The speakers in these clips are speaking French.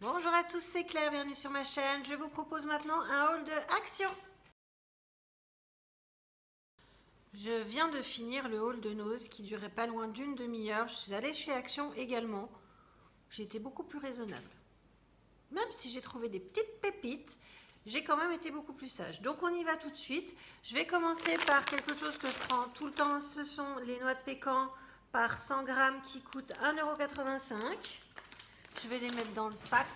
Bonjour à tous, c'est Claire, bienvenue sur ma chaîne. Je vous propose maintenant un haul de Action. Je viens de finir le haul de Nose qui durait pas loin d'une demi-heure. Je suis allée chez Action également. J'ai été beaucoup plus raisonnable. Même si j'ai trouvé des petites pépites, j'ai quand même été beaucoup plus sage. Donc on y va tout de suite. Je vais commencer par quelque chose que je prends tout le temps. Ce sont les noix de pécan par 100 grammes qui coûtent 1,85 €. Je vais les mettre dans le sac.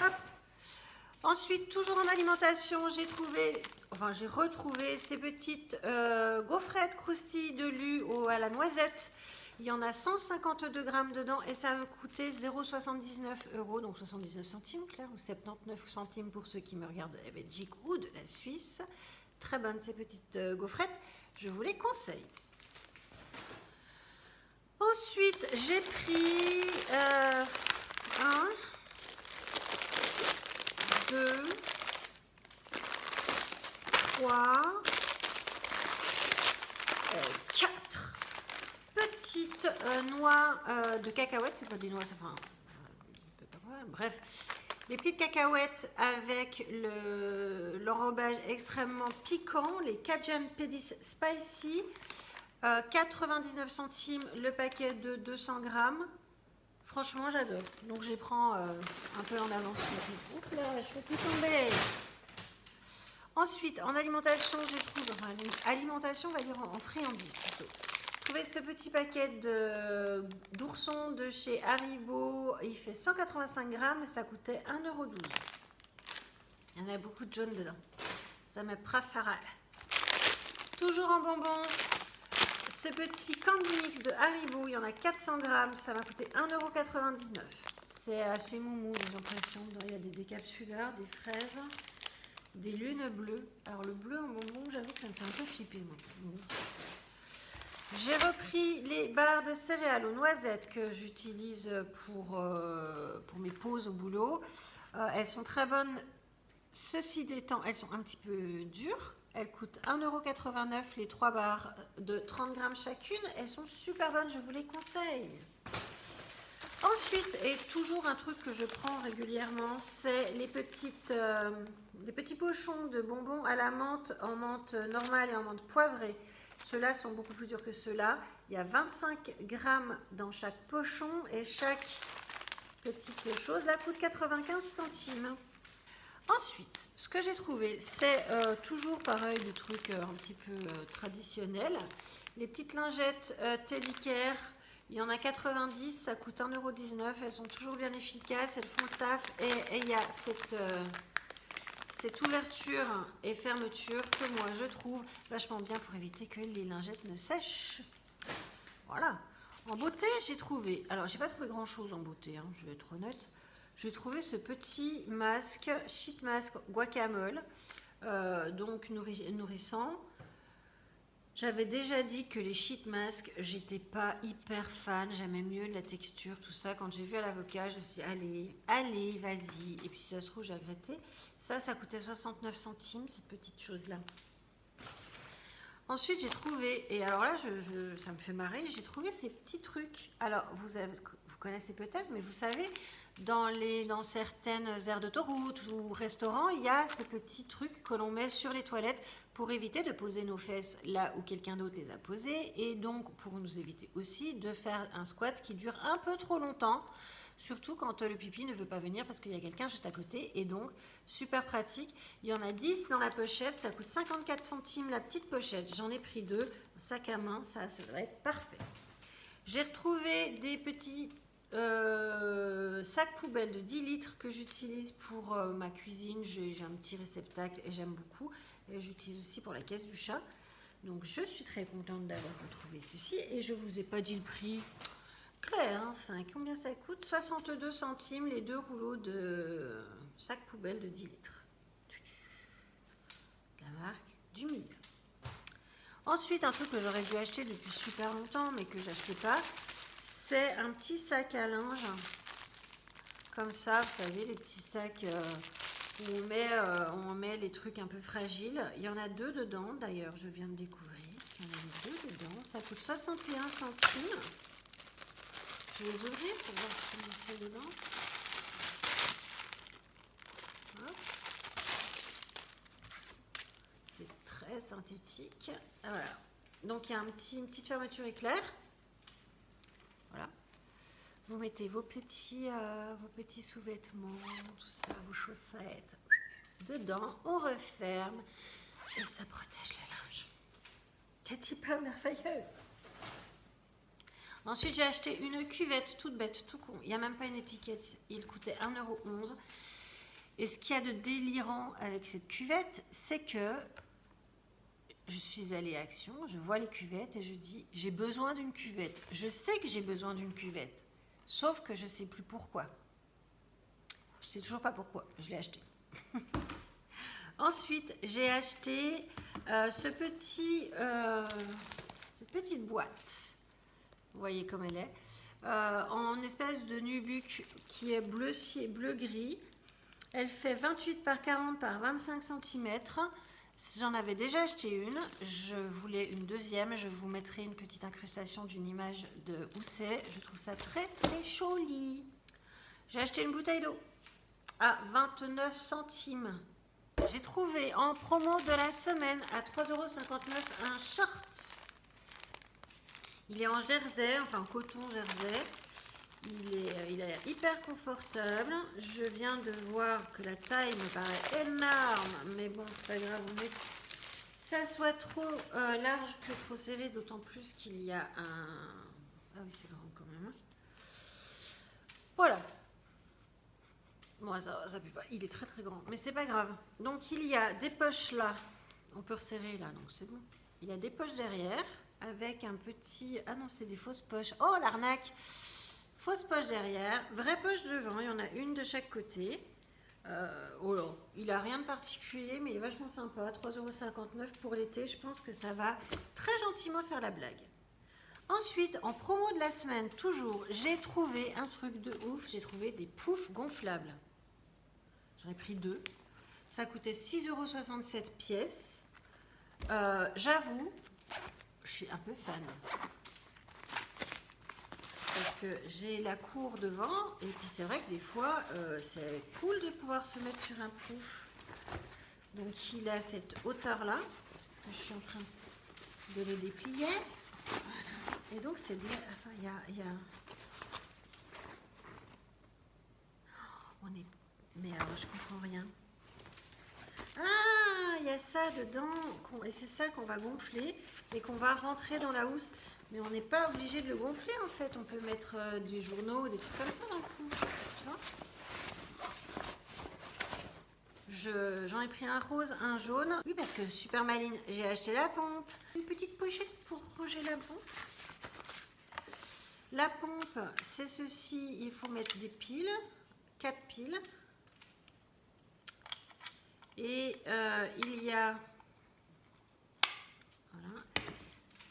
Hop. Ensuite, toujours en alimentation, j'ai retrouvé ces petites gaufrettes croustilles de Lu à la noisette. Il y en a 152 grammes dedans et ça me coûtait 0,79 €, donc 79 centimes, Claire, ou 79 centimes pour ceux qui me regardent de la Belgique ou de la Suisse. Très bonnes ces petites gaufrettes, je vous les conseille. Ensuite, j'ai pris 1, 2, 3, 4 petites noix de cacahuètes. C'est pas des noix, enfin, bref, les petites cacahuètes avec l'enrobage extrêmement piquant, les Cajun Pedis Spicy. 99 centimes le paquet de 200 grammes. Franchement, j'adore. Donc, je les prends un peu en avance. Oups là, je fais tout tomber. Ensuite, en alimentation, j'ai trouvé, enfin, alimentation, on va dire en friandises plutôt. J'ai trouvé ce petit paquet d'oursons de chez Haribo. Il fait 185 grammes et ça coûtait 1,12 €. Il y en a beaucoup de jaune dedans. Ça me préfère. Toujours en bonbons. Ce petit candy mix de Haribo, il y en a 400 grammes, ça m'a coûté 1,99 €. C'est assez moumou, j'ai l'impression. Il y a des décapsuleurs, des fraises, des lunes bleues. Alors le bleu en bonbon, j'avoue que ça me fait un peu flipper, moi. J'ai repris les barres de céréales aux noisettes que j'utilise pour mes pauses au boulot. Elles sont très bonnes. Ceci étant, elles sont un petit peu dures. Elles coûtent 1,89 € les 3 barres de 30 grammes chacune. Elles sont super bonnes, je vous les conseille. Ensuite, et toujours un truc que je prends régulièrement, c'est les petits pochons de bonbons à la menthe, en menthe normale et en menthe poivrée. Ceux-là sont beaucoup plus durs que ceux-là. Il y a 25 grammes dans chaque pochon et chaque petite chose là coûte 95 centimes. Ensuite, ce que j'ai trouvé, c'est toujours pareil, des trucs un petit peu traditionnels. Les petites lingettes Teddy Care, il y en a 90, ça coûte 1,19 €. Elles sont toujours bien efficaces, elles font le taf. Et il y a cette ouverture et fermeture que moi je trouve vachement bien pour éviter que les lingettes ne sèchent. Voilà. En beauté, j'ai trouvé, alors j'ai pas trouvé grand chose en beauté, hein, je vais être honnête. J'ai trouvé ce petit masque, sheet mask guacamole, donc nourrissant. J'avais déjà dit que les sheet masks, j'étais pas hyper fan, j'aimais mieux la texture, tout ça. Quand j'ai vu à l'avocat, je me suis dit, allez, vas-y. Et puis si ça se trouve, j'ai regretté. Ça coûtait 69 centimes, cette petite chose-là. Ensuite, j'ai trouvé, et alors là, ça me fait marrer, j'ai trouvé ces petits trucs. Alors, vous connaissez peut-être, mais vous savez, dans certaines aires d'autoroute ou restaurants, il y a ces petits trucs que l'on met sur les toilettes pour éviter de poser nos fesses là où quelqu'un d'autre les a posées, et donc pour nous éviter aussi de faire un squat qui dure un peu trop longtemps. Surtout quand le pipi ne veut pas venir parce qu'il y a quelqu'un juste à côté. Et donc, super pratique. Il y en a 10 dans la pochette. Ça coûte 54 centimes la petite pochette. J'en ai pris 2. Sac à main, ça va être parfait. J'ai retrouvé des petits sacs poubelles de 10 litres que j'utilise pour ma cuisine. J'ai un petit réceptacle et j'aime beaucoup. Et j'utilise aussi pour la caisse du chat. Donc, je suis très contente d'avoir retrouvé ceci. Et je ne vous ai pas dit le prix. Claire, enfin, combien ça coûte? 62 centimes les 2 rouleaux de sac poubelle de 10 litres. La marque du milieu. Ensuite, un truc que j'aurais dû acheter depuis super longtemps, mais que j'achetais pas, c'est un petit sac à linge. Comme ça, vous savez, les petits sacs où on met les trucs un peu fragiles. Il y en a 2 dedans, d'ailleurs, je viens de découvrir qu'il y en a 2 dedans. Ça coûte 61 centimes. Je vais les ouvrir pour voir ce qu'il y a dedans. synthétique. Voilà. Donc il y a une petite fermeture éclair. Voilà. Vous mettez vos petits sous-vêtements, tout ça, vos chaussettes dedans. On referme et ça protège le linge. C'est hyper merveilleux. Ensuite, j'ai acheté une cuvette toute bête, tout con. Il n'y a même pas une étiquette. Il coûtait 1,11 €. Et ce qu'il y a de délirant avec cette cuvette, c'est que je suis allée à Action, je vois les cuvettes et je dis j'ai besoin d'une cuvette. Je sais que j'ai besoin d'une cuvette, sauf que je ne sais plus pourquoi. Je ne sais toujours pas pourquoi, je l'ai acheté. Ensuite, j'ai acheté cette petite boîte. Vous voyez comme elle est. En espèce de nubuck qui est bleu-gris. Elle fait 28 par 40 par 25 cm. J'en avais déjà acheté une. Je voulais une deuxième. Je vous mettrai une petite incrustation d'une image de où c'est. Je trouve ça très très joli. J'ai acheté une bouteille d'eau à 29 centimes. J'ai trouvé en promo de la semaine à 3,59 € un short. Il est en jersey, enfin en coton jersey. Il a l'air hyper confortable. Je viens de voir que la taille me paraît énorme, mais bon, c'est pas grave. On est... Ça soit trop large que trop serré, d'autant plus qu'il y a un... Ah oui, c'est grand quand même. Voilà. Moi, ça pue pas. Il est très très grand, mais c'est pas grave. Donc il y a des poches là. On peut resserrer là, donc c'est bon. Il y a des poches derrière avec un petit... Ah non, c'est des fausses poches. Oh, l'arnaque! Fausse poche derrière, vraie poche devant, il y en a une de chaque côté. Oh là, il n'a rien de particulier, mais il est vachement sympa. 3,59 € pour l'été, je pense que ça va très gentiment faire la blague. Ensuite, en promo de la semaine, toujours, j'ai trouvé un truc de ouf. J'ai trouvé des poufs gonflables. J'en ai pris 2. Ça coûtait 6,67 € pièce. J'avoue, je suis un peu fan. Parce que j'ai la cour devant, et puis c'est vrai que des fois, c'est cool de pouvoir se mettre sur un pouf. Donc il a cette hauteur-là, parce que je suis en train de le déplier. Voilà. Et donc c'est des... Enfin, il y a... On est... Mais alors, je comprends rien. Ah, il y a ça dedans, et c'est ça qu'on va gonfler, et qu'on va rentrer dans la housse. Mais on n'est pas obligé de le gonfler en fait, on peut mettre des journaux ou des trucs comme ça dans le pouf, tu vois. J'en ai pris un rose, un jaune. Oui, parce que super maline, j'ai acheté la pompe. Une petite pochette pour ranger la pompe. La pompe, c'est ceci, il faut mettre des piles, 4 piles. Et il y a... Voilà.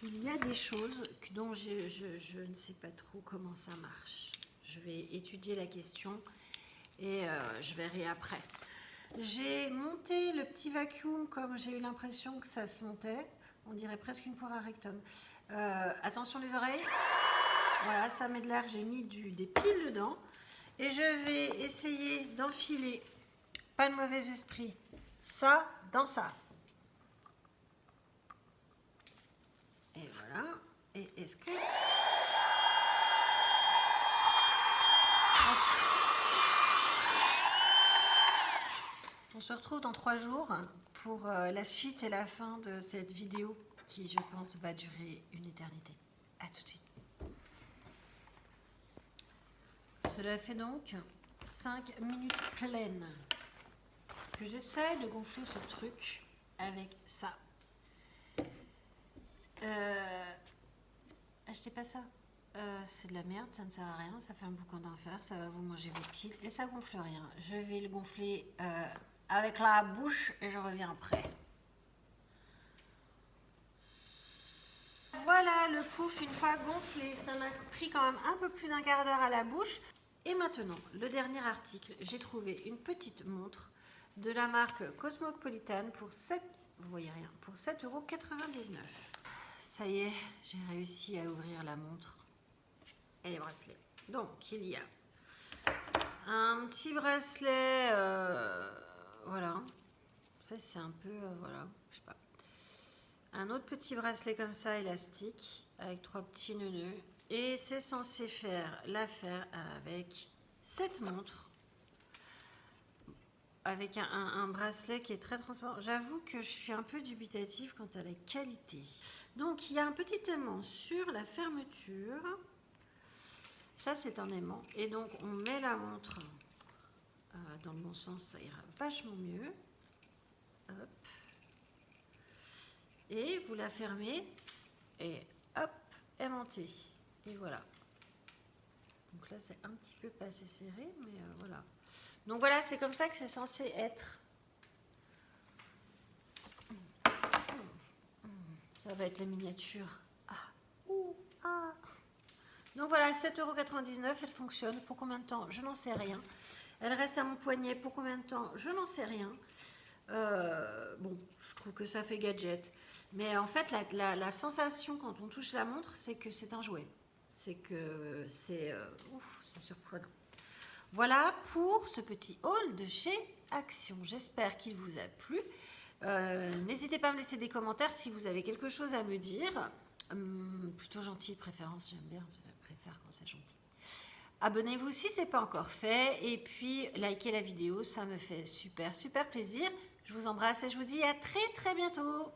Il y a des choses dont je ne sais pas trop comment ça marche. Je vais étudier la question et je verrai après. J'ai monté le petit vacuum comme j'ai eu l'impression que ça se montait. On dirait presque une poire à rectum. Attention les oreilles. Voilà, ça met de l'air. J'ai mis des piles dedans. Et je vais essayer d'enfiler, pas de mauvais esprit, ça dans ça. Et voilà. Et est-ce que... On se retrouve dans 3 jours pour la suite et la fin de cette vidéo qui, je pense, va durer une éternité. À tout de suite. Cela fait donc 5 minutes pleines que j'essaie de gonfler ce truc avec ça. Achetez pas ça. C'est de la merde, ça ne sert à rien, ça fait un boucan d'enfer, ça va vous manger vos piles et ça gonfle rien. Je vais le gonfler avec la bouche et je reviens après. Voilà le pouf une fois gonflé, ça m'a pris quand même un peu plus d'1 quart d'heure à la bouche. Et maintenant, le dernier article, j'ai trouvé une petite montre de la marque Cosmopolitan pour 7, vous voyez rien, pour 7,99 €. Ça y est, j'ai réussi à ouvrir la montre et les bracelets. Donc, il y a un petit bracelet, voilà. En fait, c'est un peu, voilà, je sais pas. un autre petit bracelet comme ça, élastique, avec 3 petits nœuds. Et c'est censé faire l'affaire avec cette montre. Avec un bracelet qui est très transparent. J'avoue que je suis un peu dubitative quant à la qualité. Donc, il y a un petit aimant sur la fermeture. Ça, c'est un aimant. Et donc, on met la montre dans le bon sens, ça ira vachement mieux. Hop. Et vous la fermez. Et hop, aimantée. Et voilà. Donc là, c'est un petit peu pas assez serré, mais voilà. Donc voilà, c'est comme ça que c'est censé être. Ça va être la miniature. Ah, ouh, ah. Donc voilà, 7,99 €, elle fonctionne. Pour combien de temps? Je n'en sais rien. Elle reste à mon poignet. Pour combien de temps? Je n'en sais rien. Bon, je trouve que ça fait gadget. Mais en fait, la sensation quand on touche la montre, c'est que c'est un jouet. C'est que c'est surprenant. Voilà pour ce petit haul de chez Action. J'espère qu'il vous a plu. N'hésitez pas à me laisser des commentaires si vous avez quelque chose à me dire. Plutôt gentil de préférence, j'aime bien, je préfère quand c'est gentil. Abonnez-vous si ce n'est pas encore fait. Et puis, likez la vidéo, ça me fait super, super plaisir. Je vous embrasse et je vous dis à très, très bientôt.